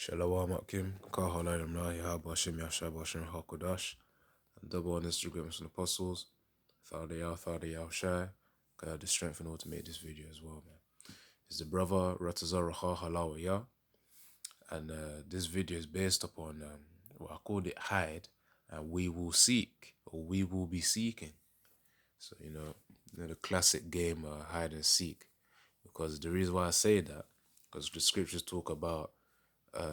Shalom Akim, Kahalayim Nahi Habashim Yashab Hashim Hakodash, and double on Instagram and Apostles, Thadayah Shai. God have the strength in order to make this video as well, man. It's the brother Ratazar Halawaya, and this video is based upon what I called it hide, and we will seek, or we will be seeking. So, the classic game hide and seek. Because the reason why I say that, because the scriptures talk about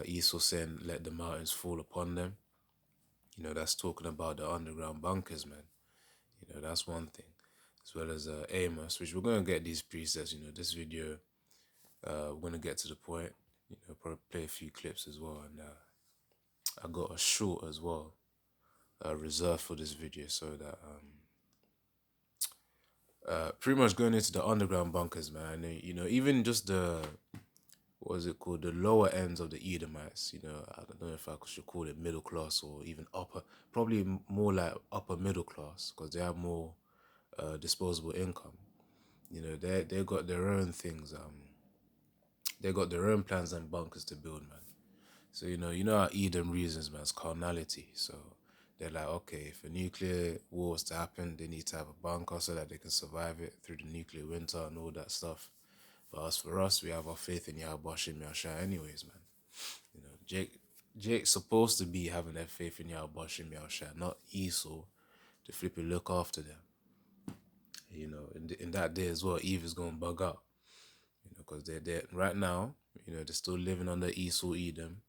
Esau saying, let the mountains fall upon them. That's talking about the underground bunkers, man. That's one thing. As well as Amos, which we're going to get these presets. This video, we're going to get to the point. Probably play a few clips as well. And I got a short as well, reserved for this video, so that pretty much going into the underground bunkers, man. And, even just the, what is it called, the lower ends of the Edomites. I don't know if I should call it middle class or even upper, probably more like upper middle class, because they have more disposable income. They got their own things. They got their own plans and bunkers to build, man. So how Edom reasons, man, it's carnality. So they're like, okay, if a nuclear war was to happen, they need to have a bunker so that they can survive it through the nuclear winter and all that stuff. But as for us, we have our faith in Yahweh Shem Yahshua anyways, man. Jake's supposed to be having that faith in Yahweh Shem Yahshua, not Esau, to flipping look after them. In that day as well, Eve is going to bug out. Because they're right now, they're still living under Esau Edom,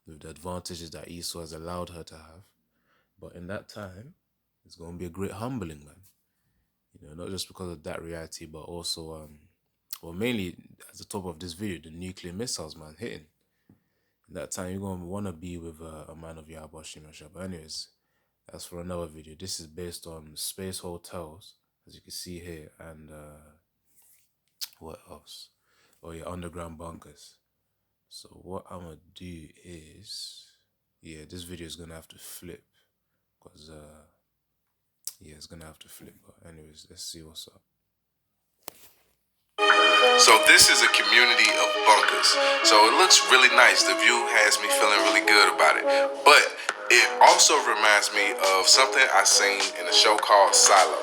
with the advantages that Esau has allowed her to have. But in that time, it's going to be a great humbling, man. Not just because of that reality, but also, mainly at the top of this video, the nuclear missiles, man, hitting. In that time, you're going to want to be with a man of Yahweh Shem Yahshua. But anyways, that's for another video. This is based on space hotels, as you can see here, and what else? Oh yeah, underground bunkers. So what I'm gonna do is, yeah, this video is gonna have to flip, because yeah, it's gonna have to flip. But anyways, let's see what's up. So this is a community of bunkers. So it looks really nice. The view has me feeling really good about it. But it also reminds me of something I seen in a show called Silo.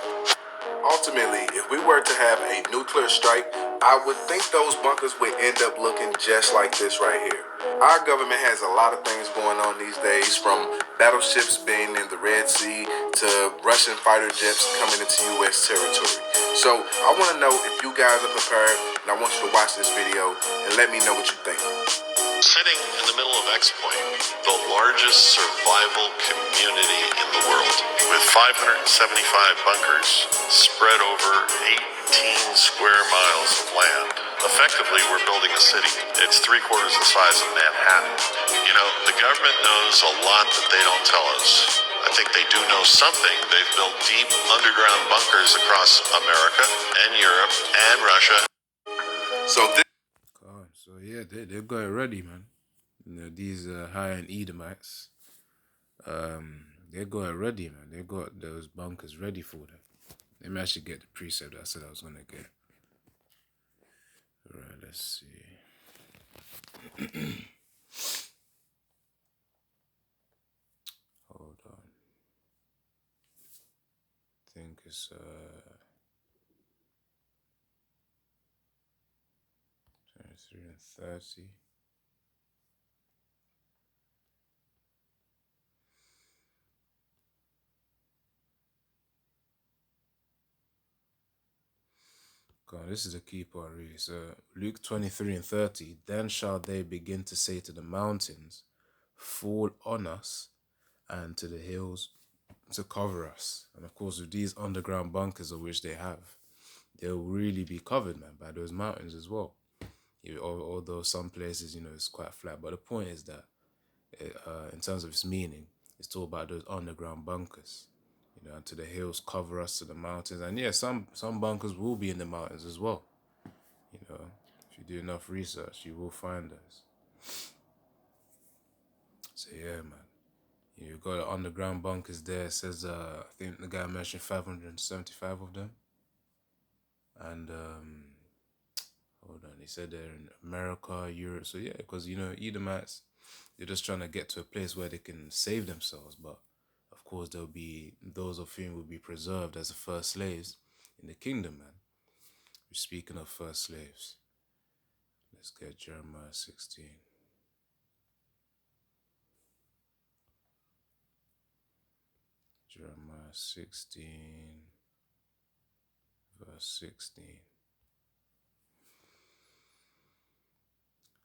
Ultimately, if we were to have a nuclear strike, I would think those bunkers would end up looking just like this right here. Our government has a lot of things going on these days, from battleships being in the Red Sea to Russian fighter jets coming into U.S. territory. So I want to know if you guys are prepared, and I want you to watch this video and let me know what you think. Sitting in the middle of X Point, the largest survival community in the world, with 575 bunkers spread over 18 square miles of land. Effectively, we're building a city. It's 3/4 the size of Manhattan. The government knows a lot that they don't tell us. I think they do know something. They've built deep underground bunkers across America and Europe and Russia. So yeah, they got it ready, man. These high-end Edomites, they got it ready, man. They got those bunkers ready for them. Let me actually get the precept that I said I was gonna get. Alright, let's see. Hold on. I think it's 23 and 30. God, this is a key part, really. So Luke 23 and 30. Then shall they begin to say to the mountains, fall on us, and to the hills to cover us. And of course, with these underground bunkers of which they have, they'll really be covered, man, by those mountains as well. Although some places, it's quite flat. But the point is that, in terms of its meaning, it's all about those underground bunkers. And to the hills cover us, to the mountains. And yeah, some bunkers will be in the mountains as well. If you do enough research, you will find those. So yeah, man. You've got underground bunkers there. It says, I think the guy mentioned 575 of them. And, hold on, he said they're in America, Europe. So yeah, because, Edomites, They're just trying to get to a place where they can save themselves. But of course, there'll be those of whom will be preserved as the first slaves in the kingdom, man. We're speaking of first slaves. Let's get Jeremiah 16. Jeremiah 16, verse 16.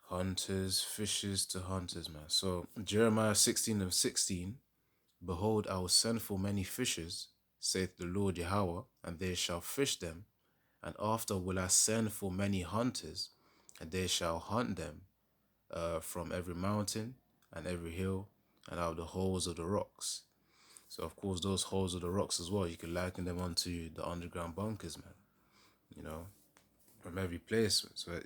Hunters, fishers to hunters, man. So Jeremiah 16 and 16. Behold, I will send for many fishers, saith the Lord Yahweh, and they shall fish them. And after will I send for many hunters, and they shall hunt them from every mountain and every hill and out of the holes of the rocks. So of course those holes of the rocks as well, you can liken them onto the underground bunkers, man. You know, from every place. So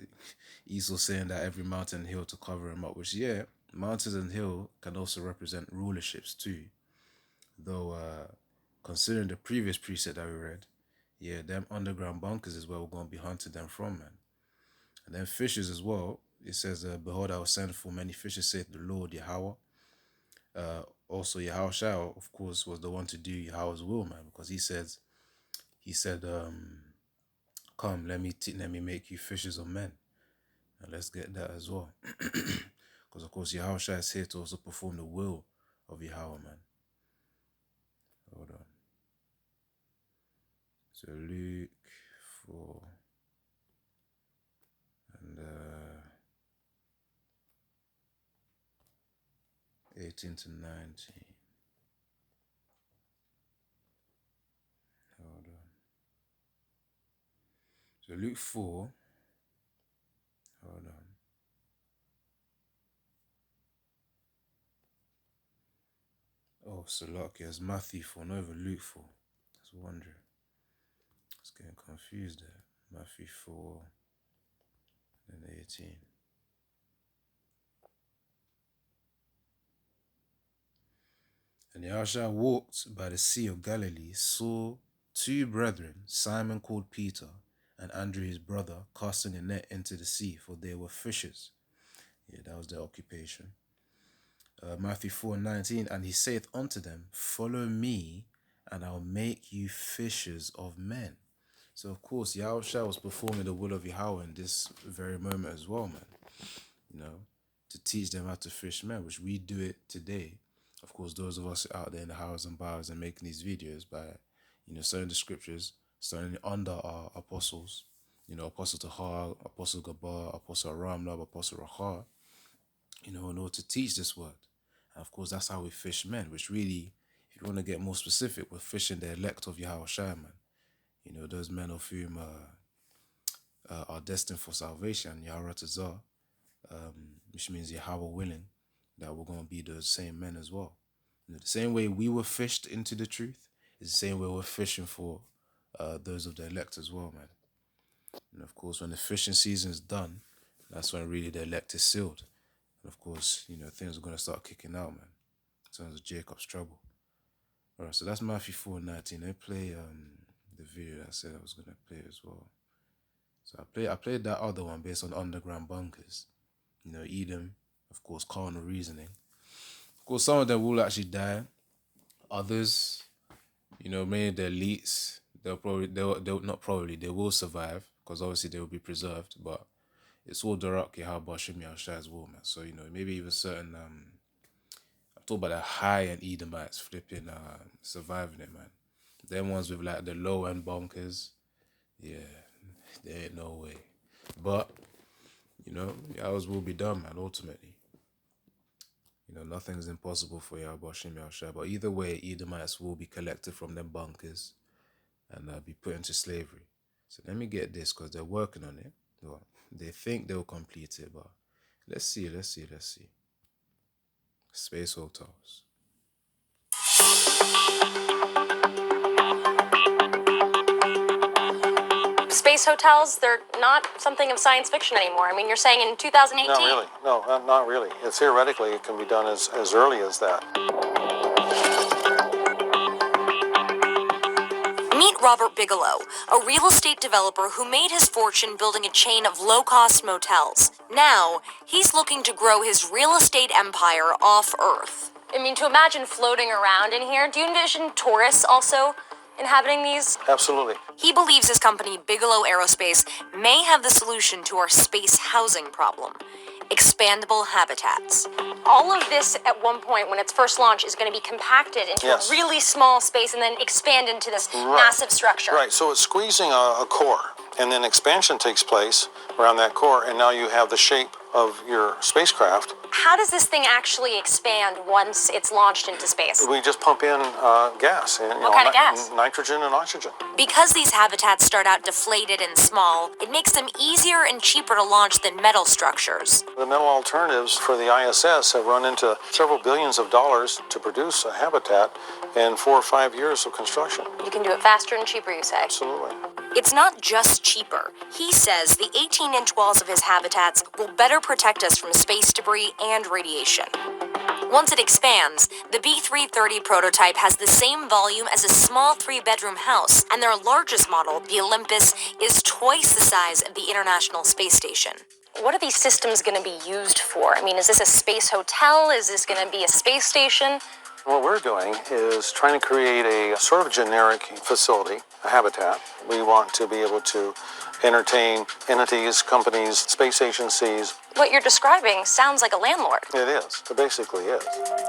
Esau saying that every mountain and hill to cover him up, which yeah, mountains and hill can also represent rulerships too. Though considering the previous precept that we read, yeah, them underground bunkers is where we're going to be hunting them from, man. And then fishes as well. It says, behold, I will send for many fishes, saith the Lord Yahweh. Also, Yahushua, of course, was the one to do Yahweh's will, man, because he said, come, let me make you fishers of men. And let's get that as well. Because, of course, Yahushua is here to also perform the will of Yahweh, man. Hold on. So, Luke 4 and 18 to 19. Hold on. So, Luke 4. Hold on. Oh, Salakia, it's Matthew 4, not even Luke 4. I was wondering. I was getting confused there. Matthew 4 and 18. And Yahshua walked by the Sea of Galilee, saw two brethren, Simon called Peter, and Andrew his brother, casting a net into the sea, for they were fishers. Yeah, that was their occupation. Matthew 4:19, and he saith unto them, follow me, and I'll make you fishers of men. So, of course, Yahushua was performing the will of Yahweh in this very moment as well, man. You know, to teach them how to fish men, which we do it today. Of course, those of us out there in the houses and bars and making these videos by, you know, studying the scriptures, studying under our apostles, you know, Apostle Tahar, Apostle Gabar, Apostle Ramlab, Apostle Rahar, you know, in order to teach this word. And of course, that's how we fish men, which really, if you want to get more specific, we're fishing the elect of Yahushua, man. You know, those men of whom are destined for salvation, Yahweh Tazar, which means Yahweh willing, that we're going to be those same men as well. You know, the same way we were fished into the truth is the same way we're fishing for those of the elect as well, man. And of course, when the fishing season is done, that's when really the elect is sealed. And of course, you know, things are going to start kicking out, man, in terms of Jacob's trouble. All right, so that's Matthew 4:19. Let me play the video that I said I was going to play as well. So I played that other one based on underground bunkers. You know, Edom, of course, carnal reasoning. Of course, some of them will actually die. Others, you know, many of the elites, they will survive, because obviously they will be preserved, but it's all Darak Yahweh Shem Yahushua as well, man. So, you know, maybe even certain, I'm talking about the high-end Edomites flipping, surviving it, man. Them ones with like the low-end bunkers, yeah, there ain't no way. But, you know, ours will be done, man, ultimately. You know, nothing's impossible for Yahweh Shem Yahushua. But either way, Edomites will be collected from them bunkers and be put into slavery. So let me get this, because they're working on it. Well, they think they'll complete it, but let's see. Space hotels. Space hotels, they're not something of science fiction anymore. I mean, you're saying in 2018? Not really. No, not really. Theoretically, it can be done as early as that. Meet Robert Bigelow, a real estate developer who made his fortune building a chain of low-cost motels. Now, he's looking to grow his real estate empire off Earth. I mean, to imagine floating around in here, do you envision tourists also inhabiting these? Absolutely. He believes his company, Bigelow Aerospace, may have the solution to our space housing problem. Expandable habitats. All of this at one point, when it's first launched, is going to be compacted into Yes. a really small space and then expand into this massive structure. Right, so it's squeezing a core, and then expansion takes place around that core, and now you have the shape of your spacecraft. How does this thing actually expand once it's launched into space? We just pump in gas. And, What kind of gas? Nitrogen and oxygen. Because these habitats start out deflated and small, it makes them easier and cheaper to launch than metal structures. The metal alternatives for the ISS have run into several billions of dollars to produce a habitat in 4 or 5 years of construction. You can do it faster and cheaper, you say? Absolutely. It's not just cheaper. He says the 18-inch walls of his habitats will better protect us from space debris and radiation. Once it expands, the B330 prototype has the same volume as a small 3-bedroom house, and their largest model, the Olympus, is twice the size of the International Space Station. What are these systems going to be used for? I mean, is this a space hotel? Is this going to be a space station? What we're doing is trying to create a sort of generic facility, a habitat. We want to be able to entertain entities, companies, space agencies. What you're describing sounds like a landlord. It is. It basically is.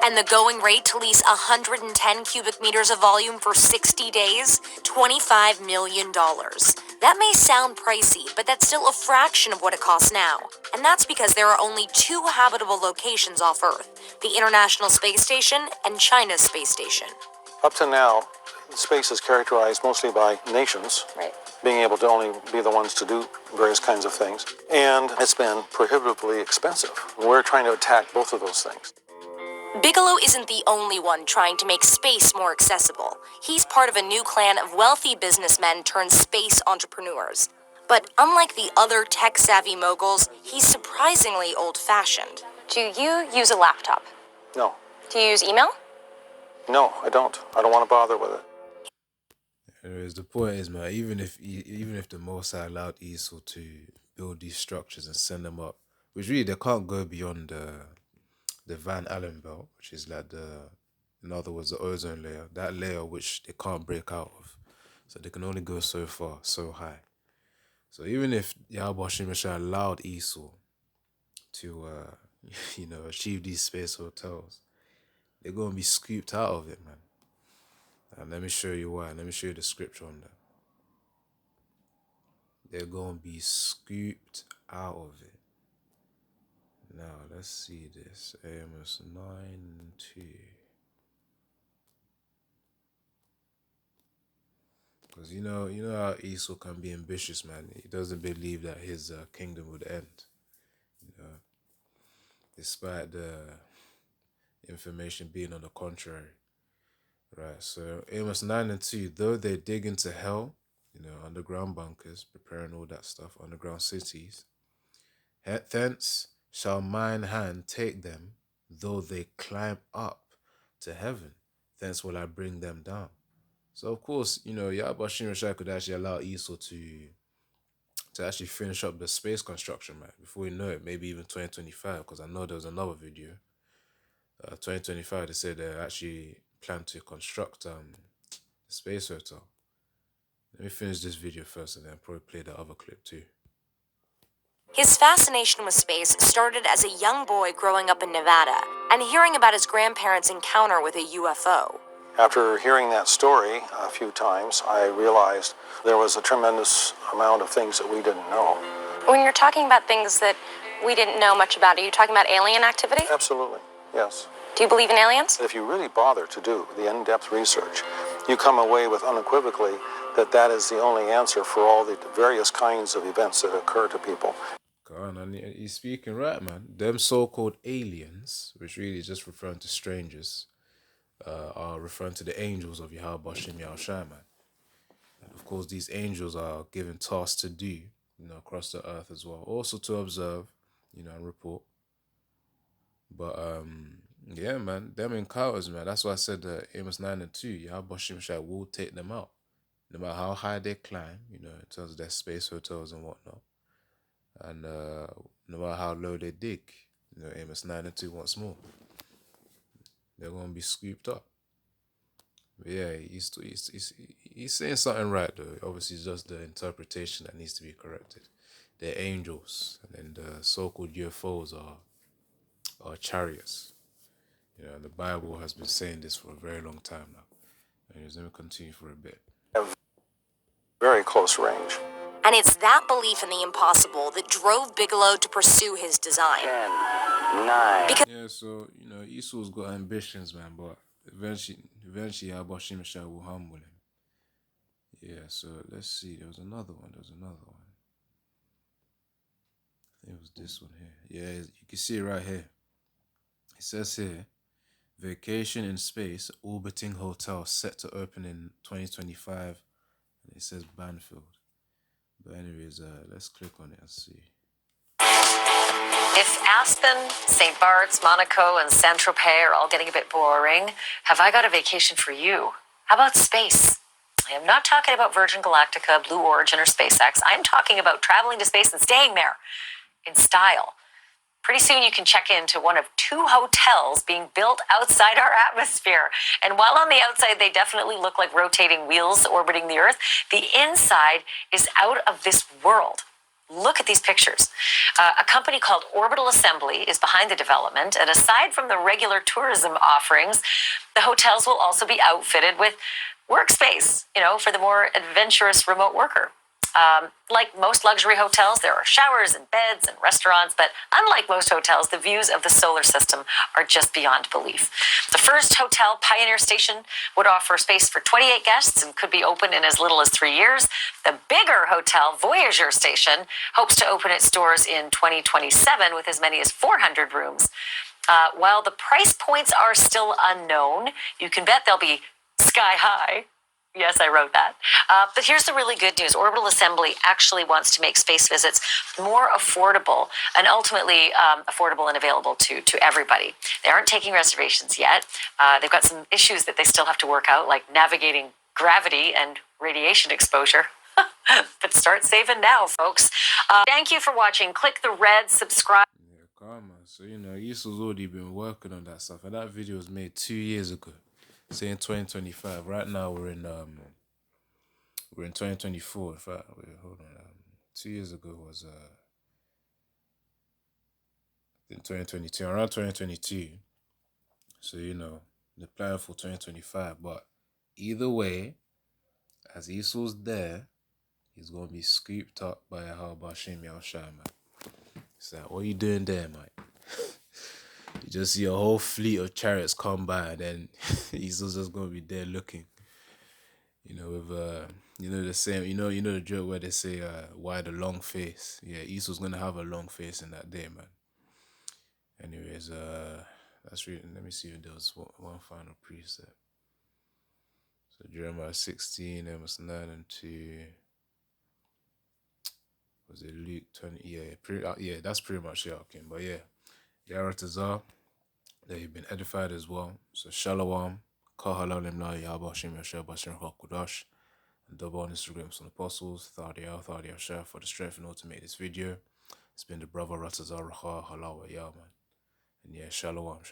And the going rate to lease 110 cubic meters of volume for 60 days? $25 million. That may sound pricey, but that's still a fraction of what it costs now. And that's because there are only 2 habitable locations off Earth, the International Space Station and China's space station. Up to now, space is characterized mostly by nations. Right. Being able to only be the ones to do various kinds of things. And it's been prohibitively expensive. We're trying to attack both of those things. Bigelow isn't the only one trying to make space more accessible. He's part of a new clan of wealthy businessmen turned space entrepreneurs. But unlike the other tech-savvy moguls, he's surprisingly old-fashioned. Do you use a laptop? No. Do you use email? No, I don't. I don't want to bother with it. Anyways, the point is, man, even if the Mossad allowed Esau to build these structures and send them up, which really they can't go beyond the Van Allen belt, which is like in other words, the ozone layer, that layer which they can't break out of. So they can only go so far, so high. So even if Yahweh Hashem allowed Esau to, achieve these space hotels, they're going to be scooped out of it, man. And let me show you why. Let me show you the scripture on that. They're going to be scooped out of it. Now, let's see this. Amos 9:2. Because you know how Esau can be ambitious, man. He doesn't believe that his kingdom would end. Despite the information being on the contrary. Right, so Amos 9:2, though they dig into hell, underground bunkers, preparing all that stuff, underground cities, thence shall mine hand take them, though they climb up to heaven, thence will I bring them down. So of course, Yahweh Shimashai could actually allow Esau to actually finish up the space construction, man, before we know it, maybe even 2025, because I know there was another video, 2025, they said they actually plan to construct a space hotel. Let me finish this video first and then probably play the other clip too. His fascination with space started as a young boy growing up in Nevada and hearing about his grandparents' encounter with a UFO. After hearing that story a few times, I realized there was a tremendous amount of things that we didn't know. When you're talking about things that we didn't know much about, are you talking about alien activity? Absolutely, yes. Do you believe in aliens? If you really bother to do the in-depth research, you come away with unequivocally that is the only answer for all the various kinds of events that occur to people. God, and he's speaking right, man. Them so-called aliens, which really is just referring to strangers, are referring to the angels of Yahweh Shem Yahushua, man. And of course, these angels are given tasks to do, across the earth as well. Also to observe, and report. But, yeah, man, them encounters, man. That's why I said Amos 9:2, Yahweh Shem Yahushua will take them out. no matter how high they climb, you know, in terms of their space hotels and whatnot, and no matter how low they dig, you know, Amos 9 and 2 once more, they're going to be scooped up. But yeah, he's saying something right though. Obviously, it's just the interpretation that needs to be corrected. They're angels, and then the so-called UFOs are chariots. You know, the Bible has been saying this for a very long time now. And it's going to continue for a bit. Very close range. And it's that belief in the impossible that drove Bigelow to pursue his design. 10, 9. Yeah, so, you know, Esau's got ambitions, man, but eventually Abashim Shah will humble him. Yeah, so let's see. There was another one. I think it was this one here. Yeah, you can see it right here. It says here, vacation in space, orbiting hotel set to open in 2025. And it says Banfield. But anyways, let's click on it and see. If Aspen, St. Bart's, Monaco, and Saint-Tropez are all getting a bit boring, have I got a vacation for you? How about space? I am not talking about Virgin Galactica, Blue Origin, or SpaceX. I'm talking about traveling to space and staying there in style. Pretty soon you can check into one of 2 hotels being built outside our atmosphere. And while on the outside they definitely look like rotating wheels orbiting the Earth, the inside is out of this world. Look at these pictures. A company called Orbital Assembly is behind the development, and aside from the regular tourism offerings, the hotels will also be outfitted with workspace, you know, for the more adventurous remote worker. Like most luxury hotels, there are showers and beds and restaurants, but unlike most hotels, the views of the solar system are just beyond belief. The first hotel, Pioneer Station, would offer space for 28 guests and could be open in as little as 3 years. The bigger hotel, Voyager Station, hopes to open its doors in 2027 with as many as 400 rooms. While the price points are still unknown, you can bet they'll be sky high. Yes, I wrote that. But here's the really good news. Orbital Assembly actually wants to make space visits more affordable and ultimately affordable and available to everybody. They aren't taking reservations yet. They've got some issues that they still have to work out, like navigating gravity and radiation exposure. But start saving now, folks. Thank you for watching. Click the red subscribe. Yeah, calm, man. So, you know, Esau's already been working on that stuff. And that video was made 2 years ago. Saying 2025. Right now we're in 2024. In fact, wait, hold on. 2 years ago was in 2022, around 2022. So you know the plan for 2025. But either way, as Esau's there, he's gonna be scooped up by Bashim Yahshua, man. It's like, what are you doing there, mate? You just see a whole fleet of chariots come by, and then Esau's just gonna be there looking. You know, with you know the same, you know the joke where they say, "Why the long face?" Yeah, Esau's gonna have a long face in that day, man. Anyways, that's really. Let me see if there was one final preset. So Jeremiah 16, Amos 9 and 2. Was it Luke 20? Yeah, yeah, that's pretty much it, okay. But yeah. Yaratazar, that you've been edified as well. So Shalom, Kahalalim La Yabashim Yashar Bashir Hakudash, and double on Instagram some apostles, Thadia Shah for the strength and to make this video. It's been the brother Ratazar Raha Halawa Yaman. And yeah, Shalom.